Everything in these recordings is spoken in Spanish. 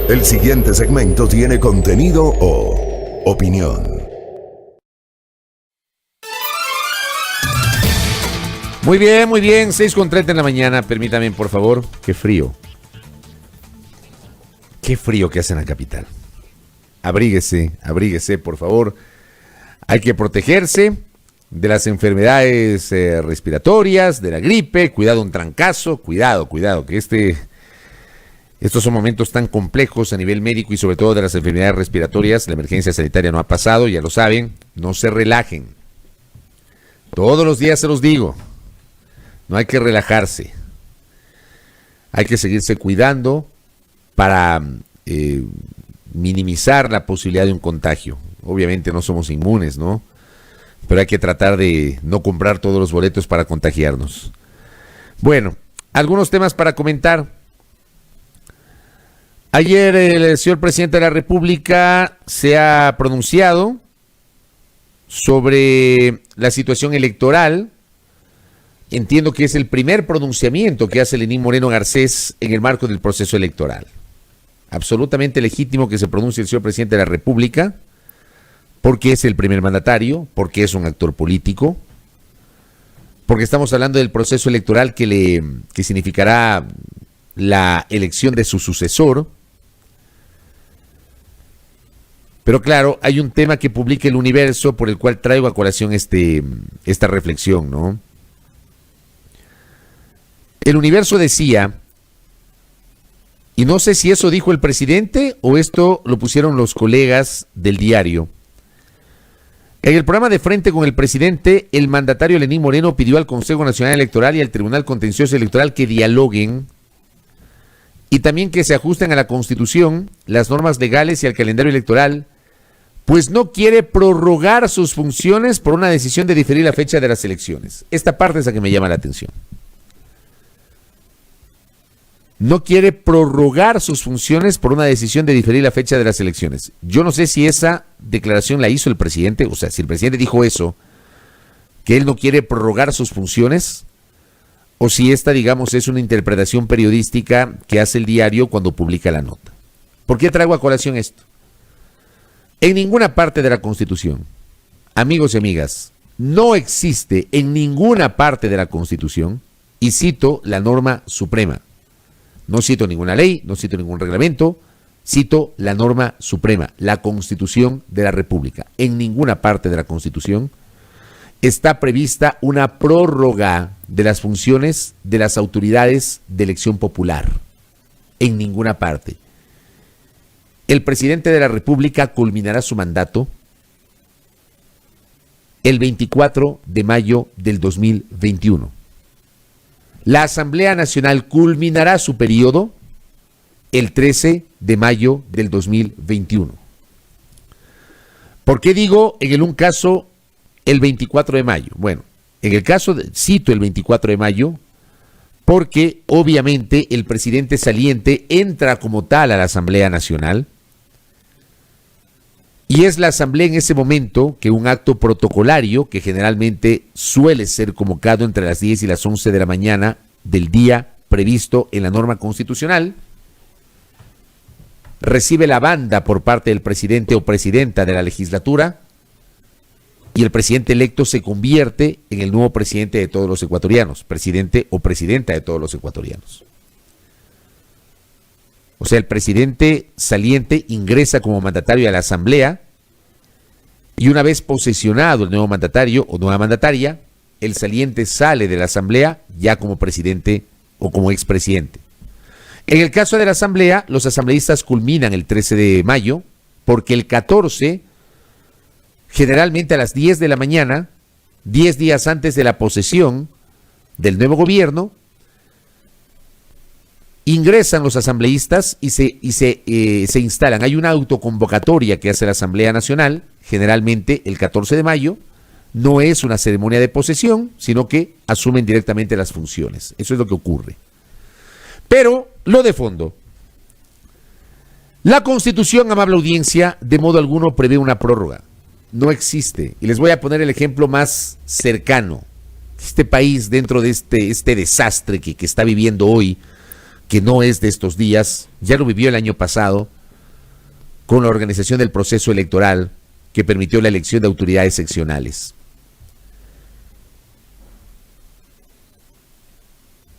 El siguiente segmento tiene contenido o opinión. Muy bien, 6:30 en la mañana. Permítame, por favor. Qué frío. Qué frío que hace en la capital. Abríguese, por favor. Hay que protegerse de las enfermedades respiratorias, de la gripe. Cuidado, un trancazo. Cuidado, que estos son momentos tan complejos a nivel médico y sobre todo de las enfermedades respiratorias. La emergencia sanitaria no ha pasado, ya lo saben. No se relajen. Todos los días se los digo. No hay que relajarse. Hay que seguirse cuidando para minimizar la posibilidad de un contagio. Obviamente no somos inmunes, ¿no? Pero hay que tratar de no comprar todos los boletos para contagiarnos. Bueno, algunos temas para comentar. Ayer el señor presidente de la República se ha pronunciado sobre la situación electoral. Entiendo que es el primer pronunciamiento que hace Lenín Moreno Garcés en el marco del proceso electoral. Absolutamente legítimo que se pronuncie el señor presidente de la República, porque es el primer mandatario, porque es un actor político, porque estamos hablando del proceso electoral que significará la elección de su sucesor. Pero claro, hay un tema que publica El Universo por el cual traigo a colación esta reflexión, ¿no? El Universo decía, y no sé si eso dijo el presidente o esto lo pusieron los colegas del diario. En el programa de Frente con el Presidente, el mandatario Lenín Moreno pidió al Consejo Nacional Electoral y al Tribunal Contencioso Electoral que dialoguen y también que se ajusten a la Constitución, las normas legales y al calendario electoral, pues no quiere prorrogar sus funciones por una decisión de diferir la fecha de las elecciones. Esta parte es la que me llama la atención. No quiere prorrogar sus funciones por una decisión de diferir la fecha de las elecciones. Yo no sé si esa declaración la hizo el presidente, o sea, si el presidente dijo eso, que él no quiere prorrogar sus funciones, o si esta, digamos, es una interpretación periodística que hace el diario cuando publica la nota. ¿Por qué traigo a colación esto? En ninguna parte de la Constitución, amigos y amigas, no existe en ninguna parte de la Constitución, y cito la norma suprema. No cito ninguna ley, no cito ningún reglamento, cito la norma suprema, la Constitución de la República. En ninguna parte de la Constitución está prevista una prórroga de las funciones de las autoridades de elección popular. En ninguna parte. El presidente de la República culminará su mandato el 24 de mayo del 2021. La Asamblea Nacional culminará su periodo el 13 de mayo del 2021. ¿Por qué digo en un caso el 24 de mayo? Bueno, en el caso, cito el 24 de mayo, porque obviamente el presidente saliente entra como tal a la Asamblea Nacional y es la Asamblea en ese momento que un acto protocolario que generalmente suele ser convocado entre las 10 y las 11 de la mañana del día previsto en la norma constitucional, recibe la banda por parte del presidente o presidenta de la legislatura y el presidente electo se convierte en el nuevo presidente de todos los ecuatorianos, presidente o presidenta de todos los ecuatorianos. O sea, el presidente saliente ingresa como mandatario a la Asamblea y una vez posesionado el nuevo mandatario o nueva mandataria, el saliente sale de la Asamblea ya como presidente o como expresidente. En el caso de la Asamblea, los asambleístas culminan el 13 de mayo porque el 14, generalmente a las 10 de la mañana, 10 días antes de la posesión del nuevo gobierno, ingresan los asambleístas y se instalan. Hay una autoconvocatoria que hace la Asamblea Nacional, generalmente el 14 de mayo. No es una ceremonia de posesión, sino que asumen directamente las funciones. Eso es lo que ocurre. Pero lo de fondo. La Constitución, amable audiencia, de modo alguno prevé una prórroga. No existe. Y les voy a poner el ejemplo más cercano. Este país, dentro de este desastre que está viviendo hoy, que no es de estos días, ya lo vivió el año pasado, con la organización del proceso electoral que permitió la elección de autoridades seccionales.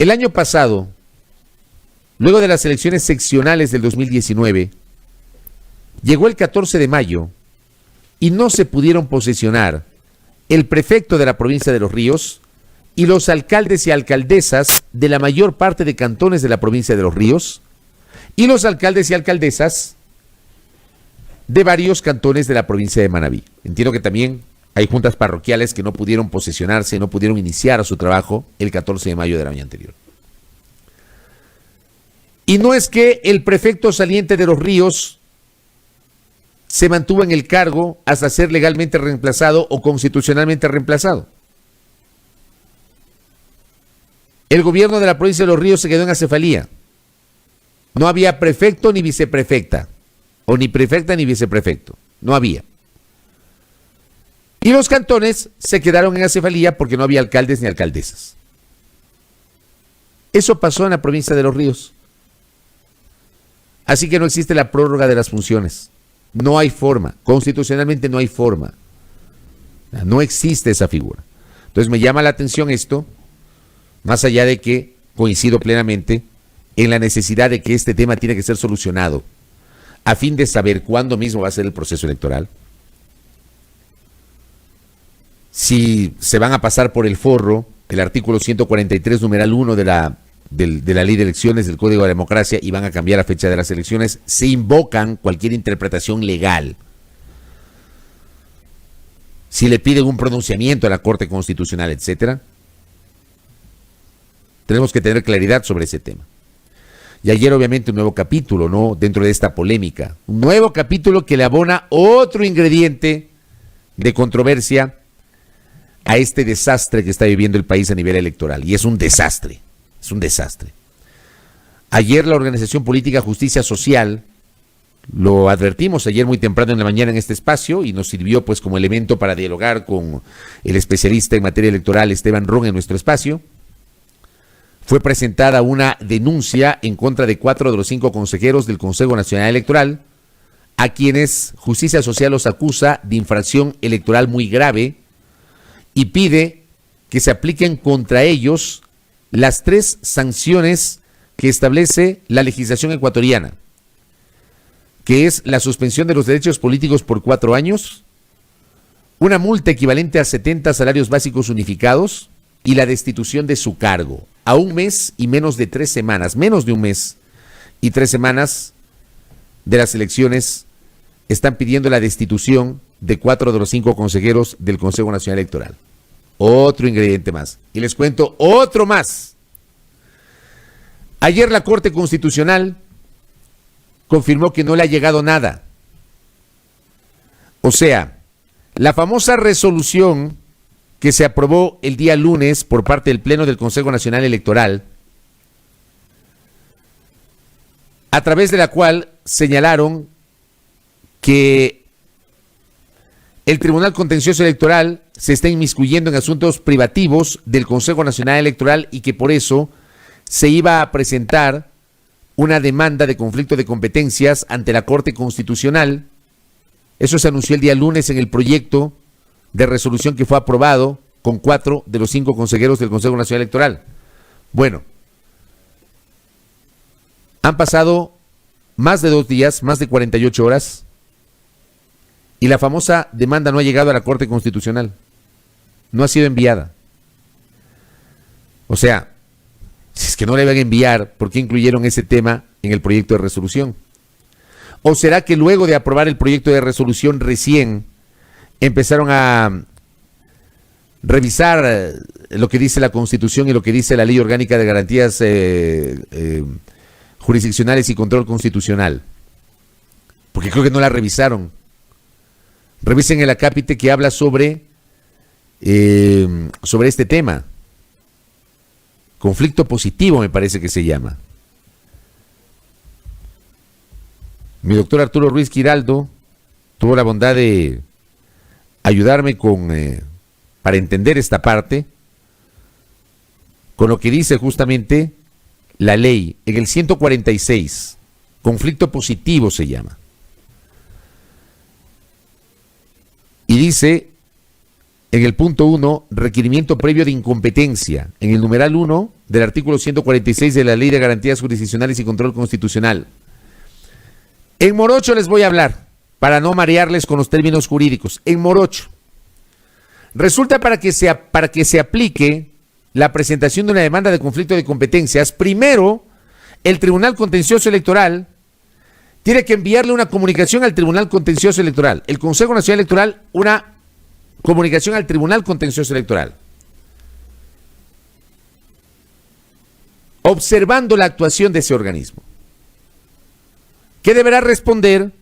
El año pasado, luego de las elecciones seccionales del 2019, llegó el 14 de mayo y no se pudieron posesionar el prefecto de la provincia de Los Ríos y los alcaldes y alcaldesas de la mayor parte de cantones de la provincia de Los Ríos y los alcaldes y alcaldesas de varios cantones de la provincia de Manabí. Entiendo que también hay juntas parroquiales que no pudieron posesionarse, no pudieron iniciar su trabajo el 14 de mayo del año anterior. Y no es que el prefecto saliente de Los Ríos se mantuvo en el cargo hasta ser legalmente reemplazado o constitucionalmente reemplazado. El gobierno de la provincia de Los Ríos se quedó en acefalía. No había prefecto ni viceprefecta, o ni prefecta ni viceprefecto. No había. Y los cantones se quedaron en acefalía porque no había alcaldes ni alcaldesas. Eso pasó en la provincia de Los Ríos. Así que no existe la prórroga de las funciones. No hay forma. Constitucionalmente no hay forma. No existe esa figura. Entonces me llama la atención esto, más allá de que coincido plenamente en la necesidad de que este tema tiene que ser solucionado a fin de saber cuándo mismo va a ser el proceso electoral. Si se van a pasar por el forro el artículo 143, numeral 1 de la ley de elecciones del Código de la Democracia y van a cambiar la fecha de las elecciones, se invocan cualquier interpretación legal. Si le piden un pronunciamiento a la Corte Constitucional, etcétera, tenemos que tener claridad sobre ese tema. Y ayer obviamente un nuevo capítulo, ¿no?, dentro de esta polémica, un nuevo capítulo que le abona otro ingrediente de controversia a este desastre que está viviendo el país a nivel electoral, y es un desastre. Es un desastre. Ayer la organización política Justicia Social, lo advertimos ayer muy temprano en la mañana en este espacio y nos sirvió pues como elemento para dialogar con el especialista en materia electoral Esteban Ron en nuestro espacio. Fue presentada una denuncia en contra de 4 de los 5 consejeros del Consejo Nacional Electoral, a quienes Justicia Social los acusa de infracción electoral muy grave y pide que se apliquen contra ellos las 3 sanciones que establece la legislación ecuatoriana, que es la suspensión de los derechos políticos por 4 años, una multa equivalente a 70 salarios básicos unificados y la destitución de su cargo a 1 mes y menos de 3 semanas, menos de 1 mes y 3 semanas de las elecciones. Están pidiendo la destitución de 4 de los 5 consejeros del Consejo Nacional Electoral. Otro ingrediente más. Y les cuento otro más. Ayer la Corte Constitucional confirmó que no le ha llegado nada. O sea, la famosa resolución que se aprobó el día lunes por parte del Pleno del Consejo Nacional Electoral, a través de la cual señalaron que el Tribunal Contencioso Electoral se está inmiscuyendo en asuntos privativos del Consejo Nacional Electoral y que por eso se iba a presentar una demanda de conflicto de competencias ante la Corte Constitucional. Eso se anunció el día lunes en el proyecto de resolución que fue aprobado con 4 de los 5 consejeros del Consejo Nacional Electoral. Bueno, han pasado más de 2 días, más de 48 horas, y la famosa demanda no ha llegado a la Corte Constitucional. No ha sido enviada. O sea, si es que no le van a enviar, ¿por qué incluyeron ese tema en el proyecto de resolución? ¿O será que luego de aprobar el proyecto de resolución recién empezaron a revisar lo que dice la Constitución y lo que dice la Ley Orgánica de Garantías Jurisdiccionales y Control Constitucional? Porque creo que no la revisaron. Revisen el acápite que habla sobre este tema. Conflicto positivo me parece que se llama. Mi doctor Arturo Ruiz Quiraldo tuvo la bondad de ayudarme para entender esta parte, con lo que dice justamente la ley en el 146, conflicto positivo se llama. Y dice, en el punto 1, requerimiento previo de incompetencia, en el numeral 1 del artículo 146 de la Ley de Garantías Jurisdiccionales y Control Constitucional. En morocho les voy a hablar, para no marearles con los términos jurídicos. En morocho. Resulta para que se aplique la presentación de una demanda de conflicto de competencias, primero, el Tribunal Contencioso Electoral tiene que enviarle una comunicación al Tribunal Contencioso Electoral. El Consejo Nacional Electoral, una comunicación al Tribunal Contencioso Electoral, observando la actuación de ese organismo, que deberá responder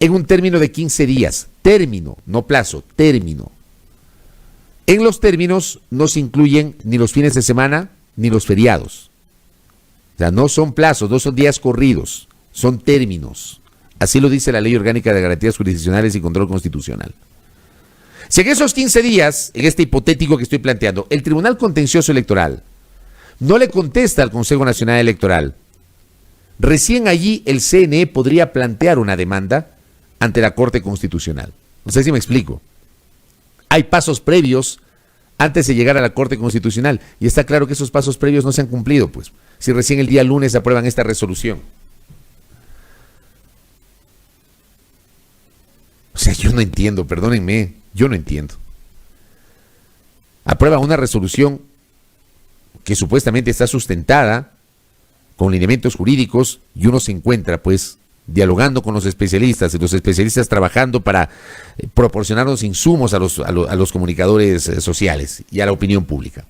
en un término de 15 días. Término, no plazo, término. En los términos no se incluyen ni los fines de semana ni los feriados. O sea, no son plazos, no son días corridos, son términos. Así lo dice la Ley Orgánica de Garantías Jurisdiccionales y Control Constitucional. Si en esos 15 días, en este hipotético que estoy planteando, el Tribunal Contencioso Electoral no le contesta al Consejo Nacional Electoral, recién allí el CNE podría plantear una demanda ante la Corte Constitucional. No sé si me explico. Hay pasos previos antes de llegar a la Corte Constitucional y está claro que esos pasos previos no se han cumplido, pues, si recién el día lunes aprueban esta resolución. O sea, yo no entiendo, perdónenme, yo no entiendo. Aprueba una resolución que supuestamente está sustentada con lineamientos jurídicos y uno se encuentra, pues, dialogando con los especialistas y los especialistas trabajando para proporcionarnos insumos a los comunicadores sociales y a la opinión pública.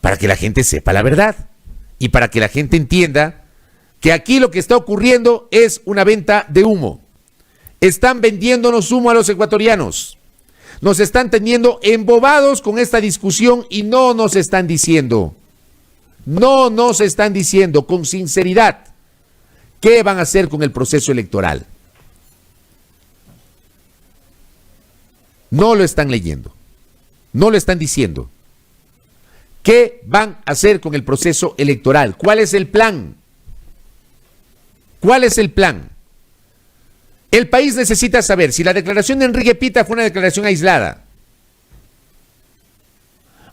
Para que la gente sepa la verdad y para que la gente entienda que aquí lo que está ocurriendo es una venta de humo. Están vendiéndonos humo a los ecuatorianos. Nos están teniendo embobados con esta discusión y no nos están diciendo con sinceridad qué van a hacer con el proceso electoral. No lo están leyendo, no lo están diciendo. ¿Qué van a hacer con el proceso electoral? ¿Cuál es el plan? ¿Cuál es el plan? El país necesita saber si la declaración de Enrique Pita fue una declaración aislada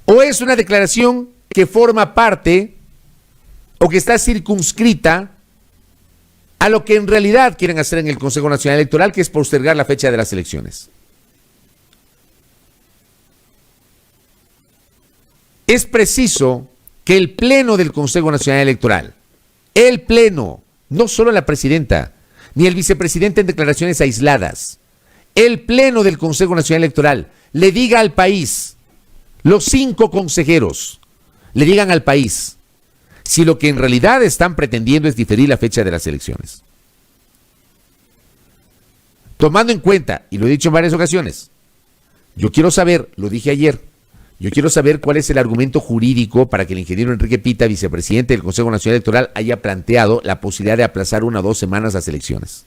o es una declaración que forma parte o que está circunscrita a lo que en realidad quieren hacer en el Consejo Nacional Electoral, que es postergar la fecha de las elecciones. Es preciso que el Pleno del Consejo Nacional Electoral, el Pleno, no solo la presidenta, ni el vicepresidente en declaraciones aisladas, el Pleno del Consejo Nacional Electoral le diga al país, los 5 consejeros, le digan al país, si lo que en realidad están pretendiendo es diferir la fecha de las elecciones. Tomando en cuenta, y lo he dicho en varias ocasiones, yo quiero saber, lo dije ayer, yo quiero saber cuál es el argumento jurídico para que el ingeniero Enrique Pita, vicepresidente del Consejo Nacional Electoral, haya planteado la posibilidad de aplazar 1 o 2 semanas las elecciones.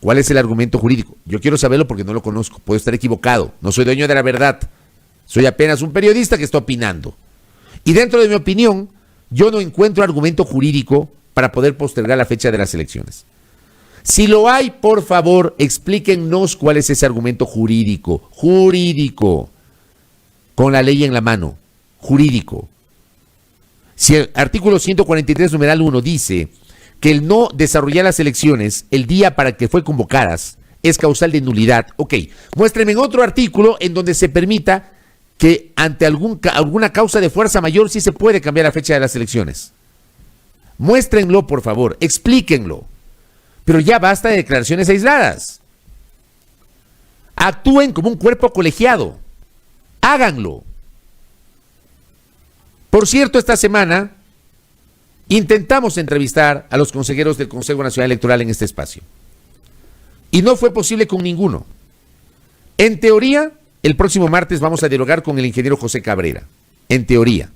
¿Cuál es el argumento jurídico? Yo quiero saberlo porque no lo conozco, puedo estar equivocado, no soy dueño de la verdad, soy apenas un periodista que está opinando. Y dentro de mi opinión, yo no encuentro argumento jurídico para poder postergar la fecha de las elecciones. Si lo hay, por favor, explíquennos cuál es ese argumento jurídico, con la ley en la mano, jurídico. Si el artículo 143, numeral 1, dice que el no desarrollar las elecciones el día para que fue convocadas es causal de nulidad, ok, muéstrenme en otro artículo en donde se permita que ante alguna causa de fuerza mayor sí se puede cambiar la fecha de las elecciones. Muéstrenlo, por favor, explíquenlo. Pero ya basta de declaraciones aisladas. Actúen como un cuerpo colegiado. Háganlo. Por cierto, esta semana intentamos entrevistar a los consejeros del Consejo Nacional Electoral en este espacio. Y no fue posible con ninguno. En teoría, el próximo martes vamos a dialogar con el ingeniero José Cabrera. En teoría.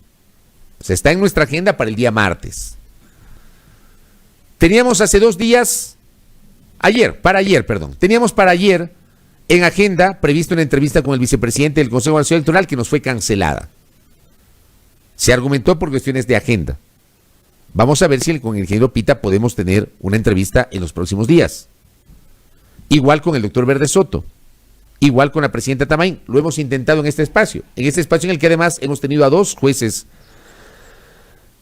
Se está en nuestra agenda para el día martes. Teníamos hace 2 días, teníamos para ayer en agenda previsto una entrevista con el vicepresidente del Consejo Nacional Electoral que nos fue cancelada. Se argumentó por cuestiones de agenda. Vamos a ver si con el ingeniero Pita podemos tener una entrevista en los próximos días. Igual con el doctor Verde Soto, igual con la presidenta Tamain. Lo hemos intentado en este espacio en el que además hemos tenido a 2 jueces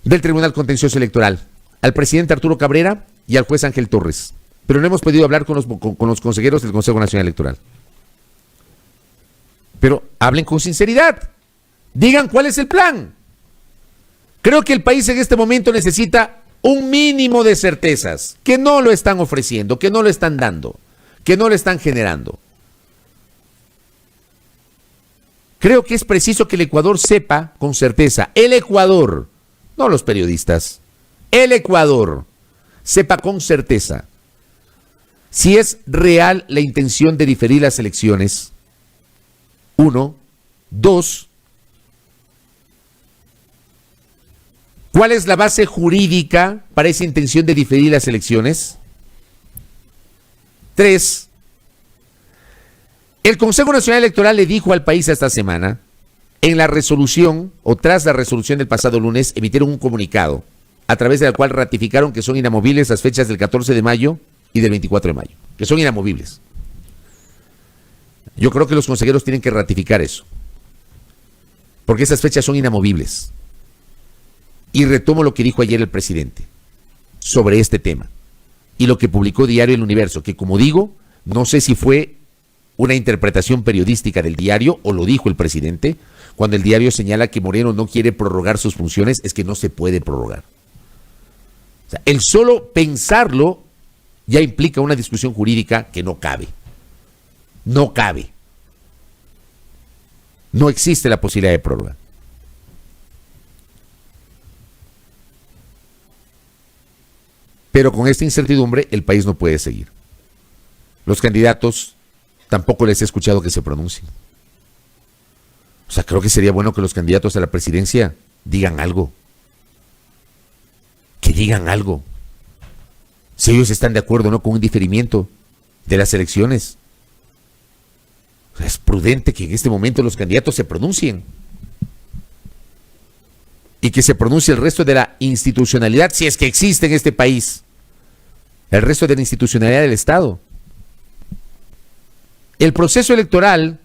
del Tribunal Contencioso Electoral, al presidente Arturo Cabrera y al juez Ángel Torres. Pero no hemos podido hablar con los consejeros del Consejo Nacional Electoral. Pero hablen con sinceridad. Digan cuál es el plan. Creo que el país en este momento necesita un mínimo de certezas, que no lo están ofreciendo, que no lo están dando, que no lo están generando. Creo que es preciso que el Ecuador sepa con certeza, el Ecuador, no los periodistas, el Ecuador sepa con certeza si es real la intención de diferir las elecciones. 1, 2, ¿cuál es la base jurídica para esa intención de diferir las elecciones? 3, el Consejo Nacional Electoral le dijo al país esta semana, en la resolución o tras la resolución del pasado lunes, emitieron un comunicado a través del cual ratificaron que son inamovibles las fechas del 14 de mayo y del 24 de mayo, que son inamovibles. Yo creo que los consejeros tienen que ratificar eso, porque esas fechas son inamovibles. Y retomo lo que dijo ayer el presidente sobre este tema y lo que publicó Diario El Universo, que como digo, no sé si fue una interpretación periodística del diario o lo dijo el presidente, cuando el diario señala que Moreno no quiere prorrogar sus funciones, es que no se puede prorrogar. O sea, el solo pensarlo ya implica una discusión jurídica que no cabe. No cabe. No existe la posibilidad de prórroga. Pero con esta incertidumbre el país no puede seguir. Los candidatos tampoco les he escuchado que se pronuncien. O sea, creo que sería bueno que los candidatos a la presidencia digan algo. Que digan algo. Si ellos están de acuerdo o no con un diferimiento de las elecciones. O sea, es prudente que en este momento los candidatos se pronuncien. Y que se pronuncie el resto de la institucionalidad, si es que existe en este país. El resto de la institucionalidad del Estado. El proceso electoral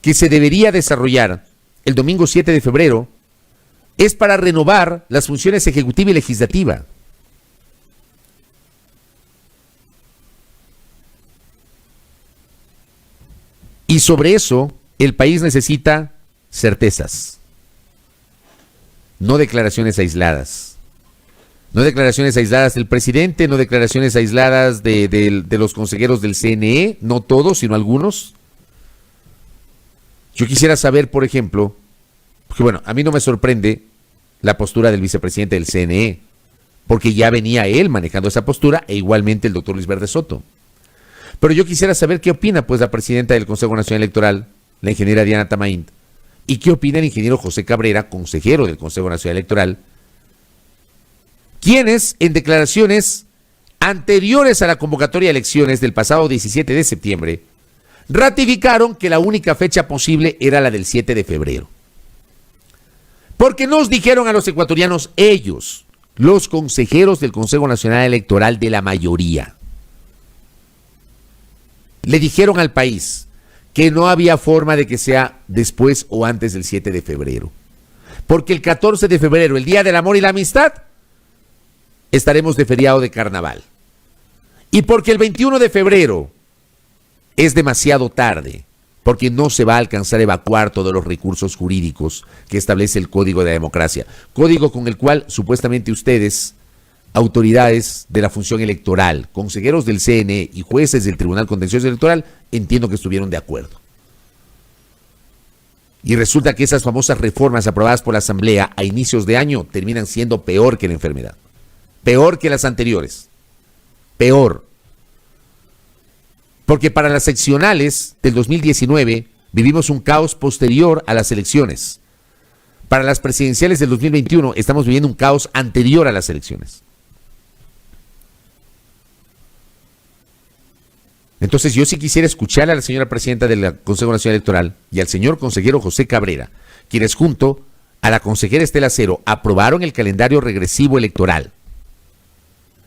que se debería desarrollar el domingo 7 de febrero es para renovar las funciones ejecutiva y legislativa. Y sobre eso el país necesita certezas, no declaraciones aisladas. No declaraciones aisladas del presidente, no declaraciones aisladas de los consejeros del CNE, no todos, sino algunos. Yo quisiera saber, por ejemplo, porque bueno, a mí no me sorprende la postura del vicepresidente del CNE, porque ya venía él manejando esa postura, e igualmente el doctor Luis Verde Soto. Pero yo quisiera saber qué opina pues la presidenta del Consejo Nacional Electoral, la ingeniera Diana Tamain, y qué opina el ingeniero José Cabrera, consejero del Consejo Nacional Electoral, quienes en declaraciones anteriores a la convocatoria de elecciones del pasado 17 de septiembre ratificaron que la única fecha posible era la del 7 de febrero. Porque nos dijeron a los ecuatorianos ellos, los consejeros del Consejo Nacional Electoral de la mayoría, le dijeron al país que no había forma de que sea después o antes del 7 de febrero. Porque el 14 de febrero, el Día del Amor y la Amistad, estaremos de feriado de carnaval. Y porque el 21 de febrero es demasiado tarde, porque no se va a alcanzar a evacuar todos los recursos jurídicos que establece el Código de la Democracia. Código con el cual supuestamente ustedes, autoridades de la función electoral, consejeros del CNE y jueces del Tribunal Contencioso Electoral, entiendo que estuvieron de acuerdo. Y resulta que esas famosas reformas aprobadas por la Asamblea a inicios de año terminan siendo peor que la enfermedad. Peor que las anteriores. Peor. Porque para las seccionales del 2019 vivimos un caos posterior a las elecciones. Para las presidenciales del 2021 estamos viviendo un caos anterior a las elecciones. Entonces yo sí quisiera escuchar a la señora presidenta del Consejo Nacional Electoral y al señor consejero José Cabrera, quienes junto a la consejera Estela Cero aprobaron el calendario regresivo electoral.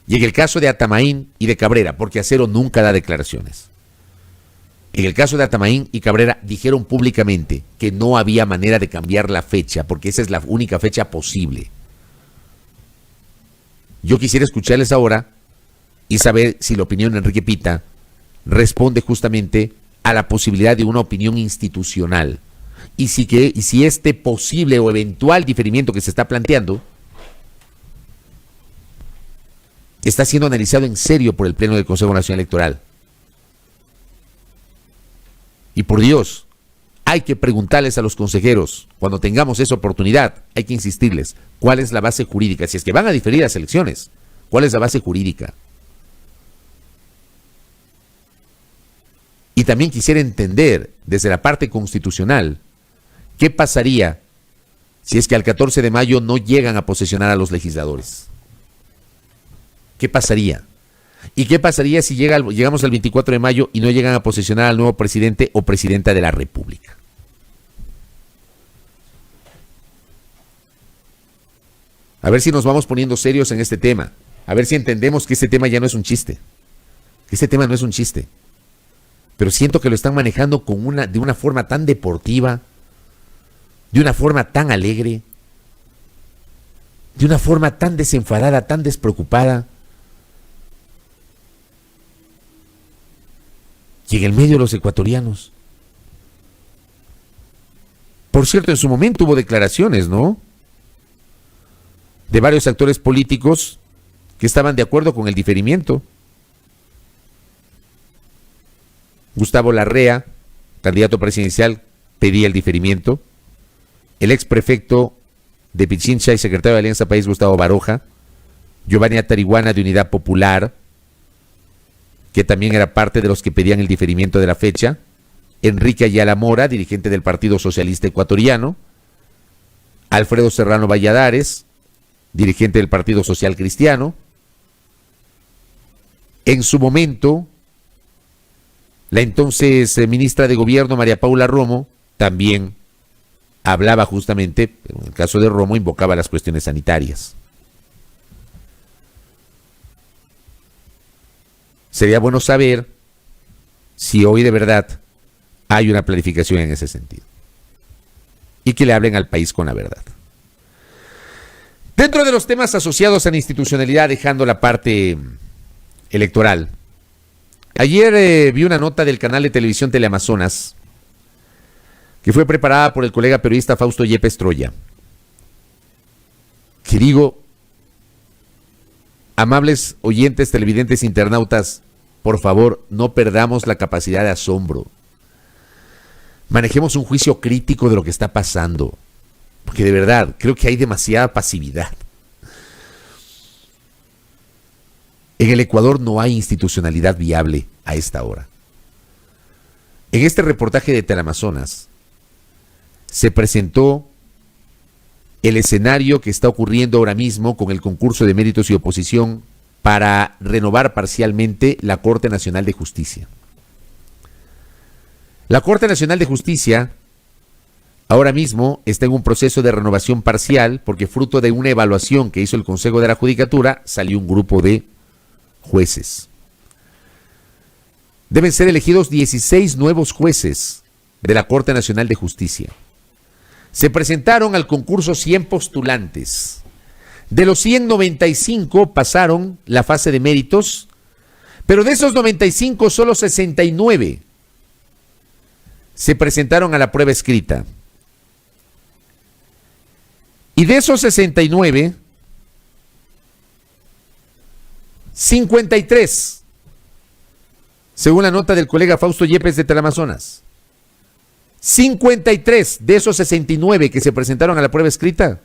Y en el caso de Atamaín y de Cabrera, porque Acero nunca da declaraciones. En el caso de Atamaín y Cabrera dijeron públicamente que no había manera de cambiar la fecha, porque esa es la única fecha posible. Yo quisiera escucharles ahora y saber si la opinión de Enrique Pita responde justamente a la posibilidad de una opinión institucional. Y si este posible o eventual diferimiento que se está planteando está siendo analizado en serio por el Pleno del Consejo Nacional Electoral. Y por Dios, hay que preguntarles a los consejeros, cuando tengamos esa oportunidad, hay que insistirles, ¿cuál es la base jurídica? Si es que van a diferir las elecciones, ¿cuál es la base jurídica? Y también quisiera entender, desde la parte constitucional, ¿qué pasaría si es que al 14 de mayo no llegan a posesionar a los legisladores? ¿Qué pasaría? ¿Y qué pasaría si llegamos al 24 de mayo y no llegan a posesionar al nuevo presidente o presidenta de la República? A ver si nos vamos poniendo serios en este tema. A ver si entendemos que este tema ya no es un chiste. Que este tema no es un chiste. Pero siento que lo están manejando de una forma tan deportiva, de una forma tan alegre, de una forma tan desenfadada, tan despreocupada. Y en el medio de los ecuatorianos. Por cierto, en su momento hubo declaraciones, ¿no?, de varios actores políticos que estaban de acuerdo con el diferimiento. Gustavo Larrea, candidato presidencial, pedía el diferimiento. El ex prefecto de Pichincha y secretario de Alianza País, Gustavo Baroja. Giovanni Atarihuana, de Unidad Popular, que también era parte de los que pedían el diferimiento de la fecha. Enrique Ayala Mora, dirigente del Partido Socialista Ecuatoriano. Alfredo Serrano Valladares, dirigente del Partido Social Cristiano. En su momento, la entonces ministra de Gobierno, María Paula Romo, también hablaba justamente, en el caso de Romo, invocaba las cuestiones sanitarias. Sería bueno saber si hoy de verdad hay una planificación en ese sentido. Y que le hablen al país con la verdad. Dentro de los temas asociados a la institucionalidad, dejando la parte electoral, ayer vi una nota del canal de televisión Teleamazonas que fue preparada por el colega periodista Fausto Yepes Troya. Que digo, amables oyentes, televidentes, internautas, por favor, no perdamos la capacidad de asombro. Manejemos un juicio crítico de lo que está pasando. Porque de verdad, creo que hay demasiada pasividad. En el Ecuador no hay institucionalidad viable a esta hora. En este reportaje de Teleamazonas se presentó el escenario que está ocurriendo ahora mismo con el concurso de méritos y oposición para renovar parcialmente la Corte Nacional de Justicia. La Corte Nacional de Justicia ahora mismo está en un proceso de renovación parcial porque fruto de una evaluación que hizo el Consejo de la Judicatura salió un grupo de jueces. Deben ser elegidos 16 nuevos jueces de la Corte Nacional de Justicia. Se presentaron al concurso 100 postulantes. De los 195 pasaron la fase de méritos, pero de esos 95 solo 69 se presentaron a la prueba escrita. Y de esos 69, 53, según la nota del colega Fausto Yepes de Teleamazonas, 53 de esos 69 que se presentaron a la prueba escrita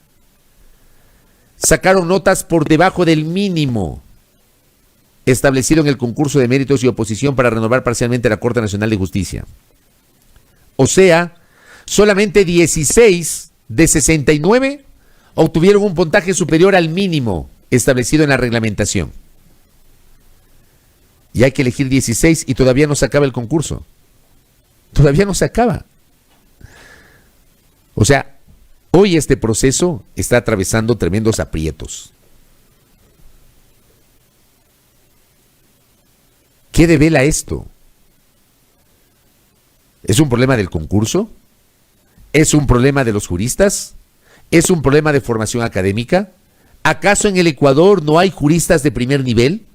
sacaron notas por debajo del mínimo establecido en el concurso de méritos y oposición para renovar parcialmente la Corte Nacional de Justicia. O sea, solamente 16 de 69 obtuvieron un puntaje superior al mínimo establecido en la reglamentación. Y hay que elegir 16 y todavía no se acaba el concurso. Todavía no se acaba. O sea, hoy este proceso está atravesando tremendos aprietos. ¿Qué devela esto? ¿Es un problema del concurso? ¿Es un problema de los juristas? ¿Es un problema de formación académica? ¿Acaso en el Ecuador no hay juristas de primer nivel?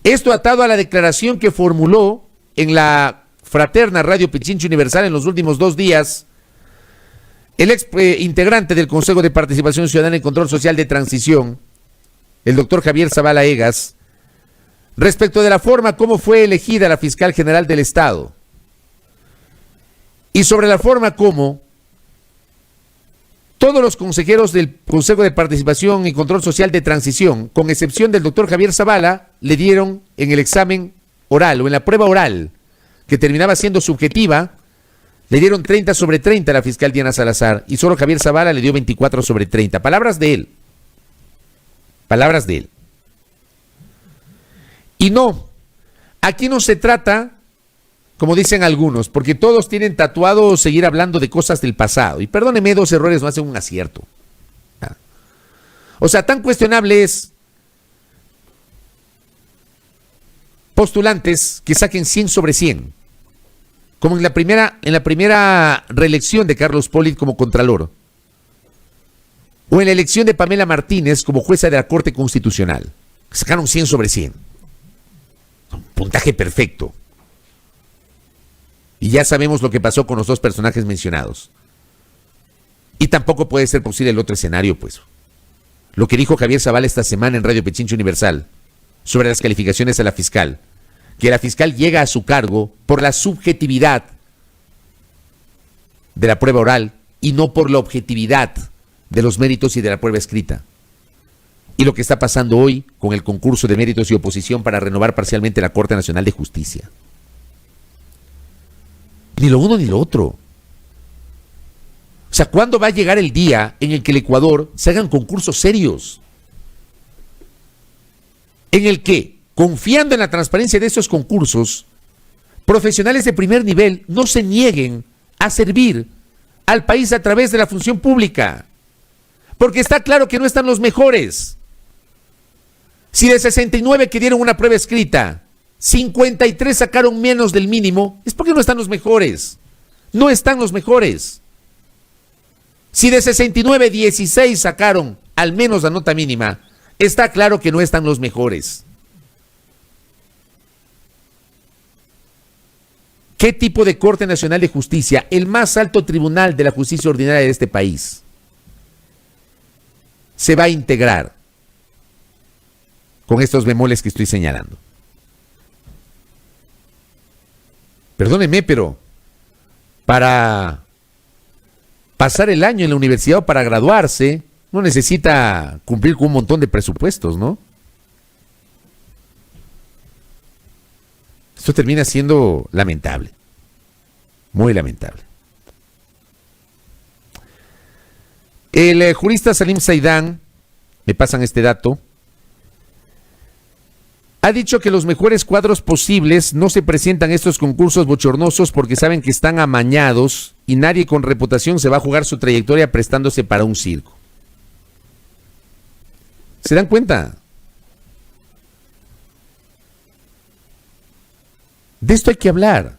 Esto atado a la declaración que formuló en la fraterna Radio Pichincha Universal en los últimos 2 días el ex integrante del Consejo de Participación Ciudadana y Control Social de Transición, el doctor Javier Zavala Egas, respecto de la forma como fue elegida la fiscal general del Estado y sobre la forma como todos los consejeros del Consejo de Participación y Control Social de Transición, con excepción del doctor Javier Zavala, le dieron en el examen oral o en la prueba oral, que terminaba siendo subjetiva, le dieron 30 sobre 30 a la fiscal Diana Salazar y solo Javier Zavala le dio 24 sobre 30. Palabras de él. Palabras de él. Y no, aquí no se trata, como dicen algunos, porque todos tienen tatuado seguir hablando de cosas del pasado. Y perdóneme, 2 errores no hacen un acierto. O sea, tan cuestionable es postulantes que saquen 100 sobre 100, como en la primera reelección de Carlos Polit como Contralor, o en la elección de Pamela Martínez como jueza de la Corte Constitucional. Sacaron 100 sobre 100. Un puntaje perfecto. Y ya sabemos lo que pasó con los 2 personajes mencionados. Y tampoco puede ser posible el otro escenario, pues. Lo que dijo Javier Zavala esta semana en Radio Pichincha Universal sobre las calificaciones a la fiscal. Que la fiscal llega a su cargo por la subjetividad de la prueba oral y no por la objetividad de los méritos y de la prueba escrita. Y lo que está pasando hoy con el concurso de méritos y oposición para renovar parcialmente la Corte Nacional de Justicia. Ni lo uno ni lo otro. O sea, ¿cuándo va a llegar el día en el que el Ecuador se hagan concursos serios? En el que, confiando en la transparencia de esos concursos, profesionales de primer nivel no se nieguen a servir al país a través de la función pública. Porque está claro que no están los mejores. Si de 69 que dieron una prueba escrita, 53 sacaron menos del mínimo, es porque no están los mejores. No están los mejores. Si de 69, 16 sacaron al menos la nota mínima, está claro que no están los mejores. ¿Qué tipo de Corte Nacional de Justicia, el más alto tribunal de la justicia ordinaria de este país, se va a integrar con estos bemoles que estoy señalando? Perdónenme, pero para pasar el año en la universidad o para graduarse, no necesita cumplir con un montón de presupuestos, ¿no? Esto termina siendo lamentable, muy lamentable. El jurista Salim Saidán, me pasan este dato, ha dicho que los mejores cuadros posibles no se presentan a estos concursos bochornosos porque saben que están amañados y nadie con reputación se va a jugar su trayectoria prestándose para un circo. ¿Se dan cuenta? De esto hay que hablar.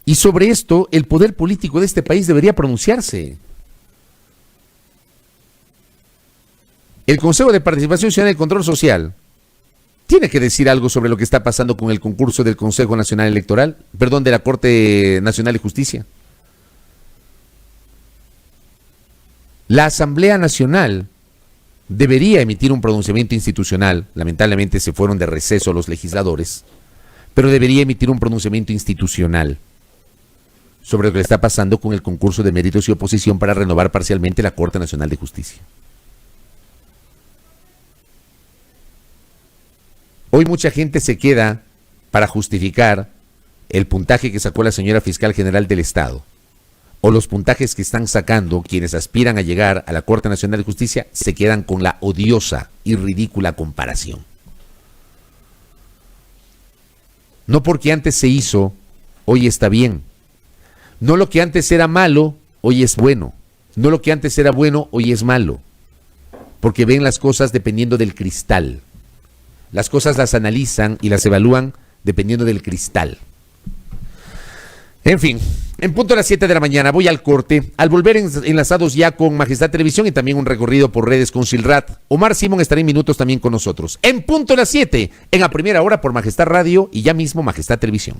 Y sobre esto el poder político de este país debería pronunciarse. El Consejo de Participación Ciudadana y Control Social tiene que decir algo sobre lo que está pasando con el concurso del Consejo Nacional Electoral, perdón, de la Corte Nacional de Justicia. La Asamblea Nacional debería emitir un pronunciamiento institucional, lamentablemente se fueron de receso los legisladores, pero debería emitir un pronunciamiento institucional sobre lo que está pasando con el concurso de méritos y oposición para renovar parcialmente la Corte Nacional de Justicia. Hoy mucha gente se queda para justificar el puntaje que sacó la señora fiscal general del Estado o los puntajes que están sacando quienes aspiran a llegar a la Corte Nacional de Justicia, se quedan con la odiosa y ridícula comparación. No porque antes se hizo, hoy está bien. No lo que antes era malo, hoy es bueno. No lo que antes era bueno, hoy es malo. Porque ven las cosas dependiendo del cristal. Las cosas las analizan y las evalúan dependiendo del cristal. En fin, en punto a las 7 de la mañana voy al corte. Al volver enlazados ya con Majestad Televisión y también un recorrido por redes con Silrat. Omar Simón estará en minutos también con nosotros. En punto a las 7, en la primera hora por Majestad Radio y ya mismo Majestad Televisión.